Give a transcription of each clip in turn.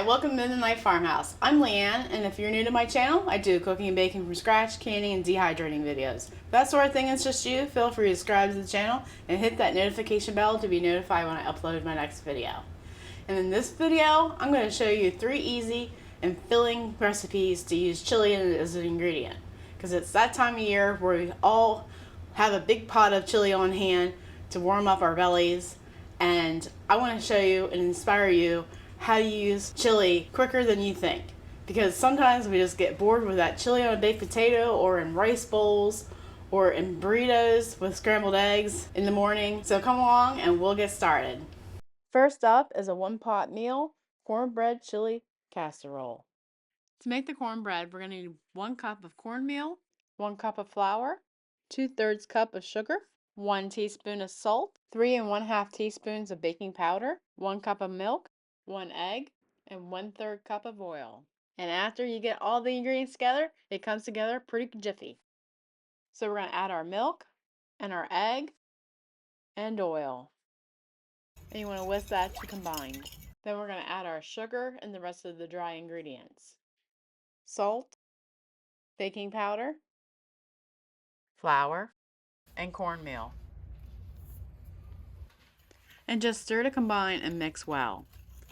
welcome to Mennonite Farmhouse. I'm Leanne, and if you're new to my channel, I do cooking and baking from scratch, canning, and dehydrating videos. If that sort of thing is just you, feel free to subscribe to the channel and hit that notification bell to be notified when I upload my next video. And in this video, I'm going to show you 3 easy and filling recipes to use chili as an ingredient. Because it's that time of year where we all have a big pot of chili on hand to warm up our bellies. And I want to show you and inspire you how to use chili quicker than you think. Because sometimes we just get bored with that chili on a baked potato or in rice bowls or in burritos with scrambled eggs in the morning. So come along and we'll get started. First up is a one-pot meal, cornbread chili casserole. To make the cornbread, we're going to need 1 cup of cornmeal, 1 cup of flour, 2/3 cup of sugar, 1 teaspoon of salt, 3 1/2 teaspoons of baking powder, 1 cup of milk, 1 egg, and 1/3 cup of oil. And after you get all the ingredients together, it comes together pretty jiffy. So we're going to add our milk and our egg and oil. And you want to whisk that to combine. Then we're going to add our sugar and the rest of the dry ingredients. Salt, baking powder, flour, and cornmeal. And just stir to combine and mix well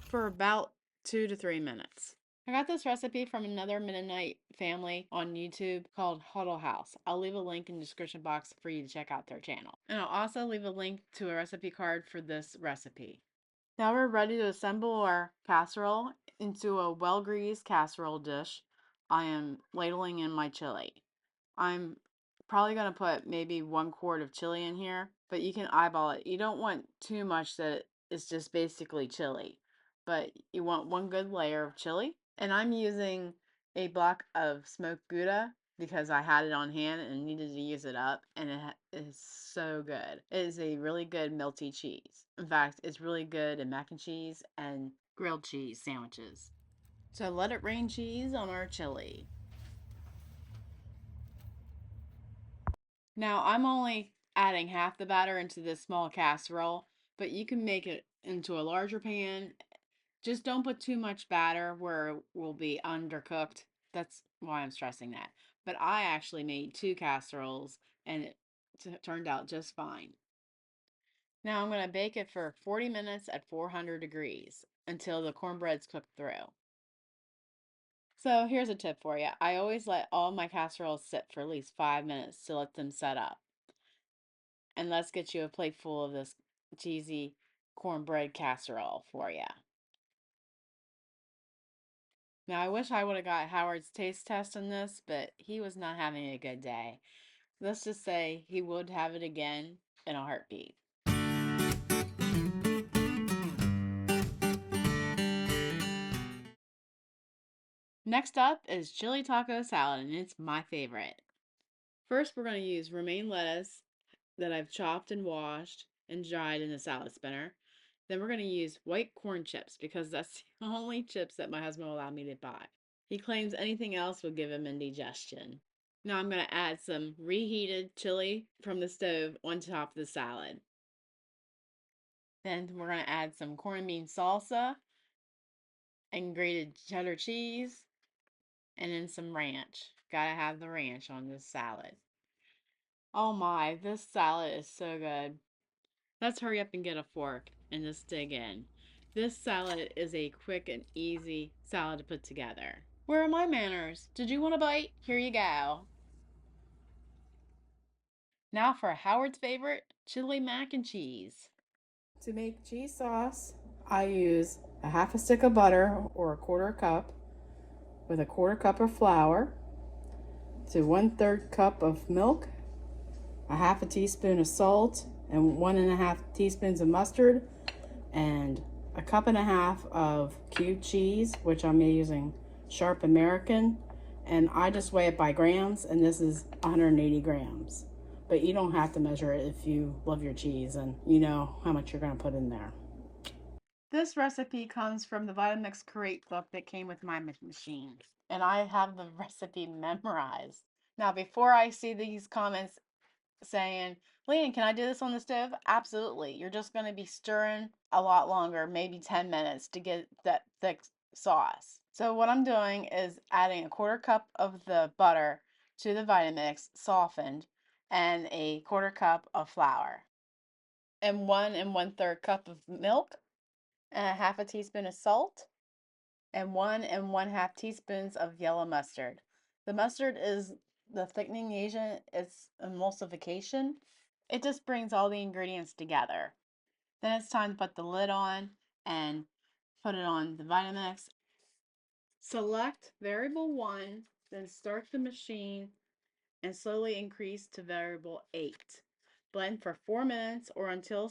for about 2 to 3 minutes. I got this recipe from another Mennonite family on YouTube called Huddle House. I'll leave a link in the description box for you to check out their channel. And I'll also leave a link to a recipe card for this recipe. Now we're ready to assemble our casserole into a well-greased casserole dish. I am ladling in my chili. I'm probably going to put maybe 1 quart of chili in here, but you can eyeball it. You don't want too much that it's just basically chili, but you want 1 good layer of chili. And I'm using a block of smoked Gouda because I had it on hand and needed to use it up, and it is so good. It is a really good melty cheese. In fact, it's really good in mac and cheese and grilled cheese sandwiches. So let it rain cheese on our chili. Now I'm only adding half the batter into this small casserole, but you can make it into a larger pan. Just don't put too much batter where it will be undercooked. That's why I'm stressing that. But I actually made 2 casseroles and it turned out just fine. Now I'm going to bake it for 40 minutes at 400 degrees until the cornbread's cooked through. So here's a tip for you. I always let all my casseroles sit for at least 5 minutes to let them set up. And let's get you a plate full of this cheesy cornbread casserole for you. Now, I wish I would have got Howard's taste test on this, but he was not having a good day. Let's just say he would have it again in a heartbeat. Next up is chili taco salad, and it's my favorite. First, we're going to use romaine lettuce that I've chopped and washed and dried in a salad spinner. Then we're going to use white corn chips because that's the only chips that my husband will allow me to buy. He claims anything else would give him indigestion. Now I'm going to add some reheated chili from the stove on top of the salad. Then we're going to add some corned bean salsa and grated cheddar cheese and then some ranch. Gotta have the ranch on this salad. Oh my, this salad is so good. Let's hurry up and get a fork and just dig in. This salad is a quick and easy salad to put together. Where are my manners? Did you want a bite? Here you go. Now for Howard's favorite, chili mac and cheese. To make cheese sauce, I use a half a stick of butter or a 1/4 cup with a 1/4 cup of flour to 1/3 cup of milk, a half a teaspoon of salt, and 1 1/2 teaspoons of mustard, and a 1.5 cups of cubed cheese, which I'm using Sharp American, and I just weigh it by grams, and this is 180 grams. But you don't have to measure it if you love your cheese and you know how much you're going to put in there. This recipe comes from the Vitamix Create book that came with my machine, and I have the recipe memorized. Now, before I see these comments saying, Leanne, can I do this on the stove? Absolutely. You're just going to be stirring a lot longer, maybe 10 minutes to get that thick sauce. So what I'm doing is adding a 1/4 cup of the butter to the Vitamix, softened, and a 1/4 cup of flour, and 1 1/3 cup of milk, and a 1/2 teaspoon of salt, and 1 1/2 teaspoons of yellow mustard. The mustard is the thickening agent, it's emulsification. It just brings all the ingredients together. Then it's time to put the lid on and put it on the Vitamix. Select variable 1, then start the machine and slowly increase to variable 8. Blend for 4 minutes or until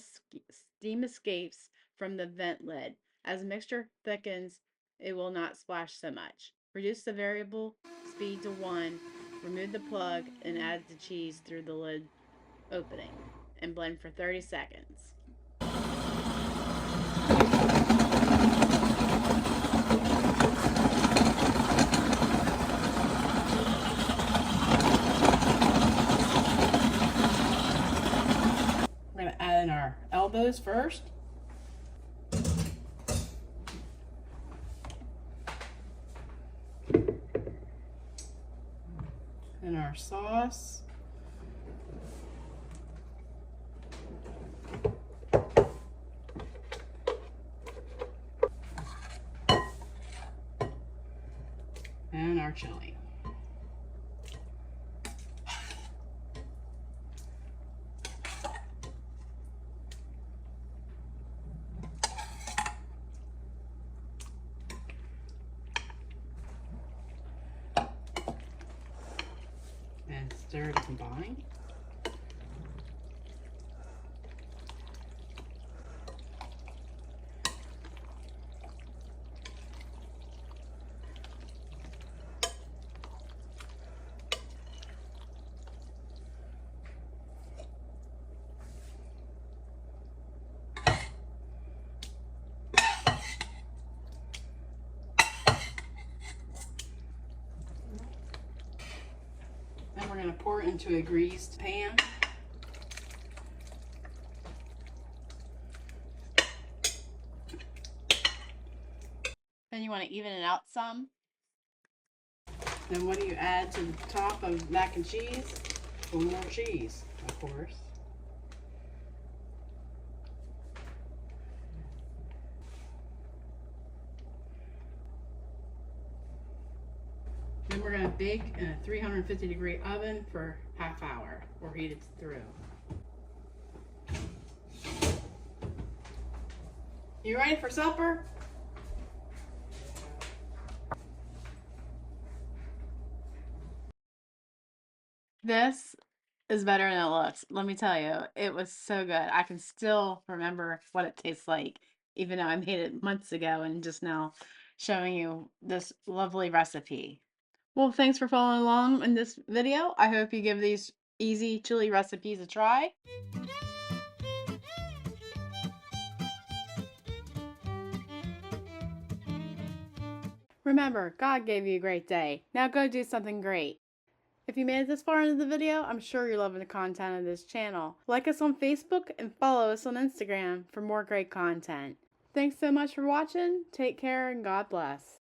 steam escapes from the vent lid. As the mixture thickens, it will not splash so much. Reduce the variable speed to 1, remove the plug, and add the cheese through the lid opening, and blend for 30 seconds. We're going to add in our elbows first. And our sauce. And our chili. And stir to combine. Then we're going to pour it into a greased pan. Then you want to even it out some. Then what do you add to the top of mac and cheese? Well, more cheese, of course. Then we're going to bake in a 350-degree oven for ½ hour or heat it through. You ready for supper? This is better than it looks. Let me tell you, it was so good. I can still remember what it tastes like, even though I made it months ago and just now showing you this lovely recipe. Well, thanks for following along in this video. I hope you give these easy chili recipes a try. Remember, God gave you a great day. Now go do something great. If you made it this far into the video, I'm sure you're loving the content of this channel. Like us on Facebook and follow us on Instagram for more great content. Thanks so much for watching. Take care and God bless.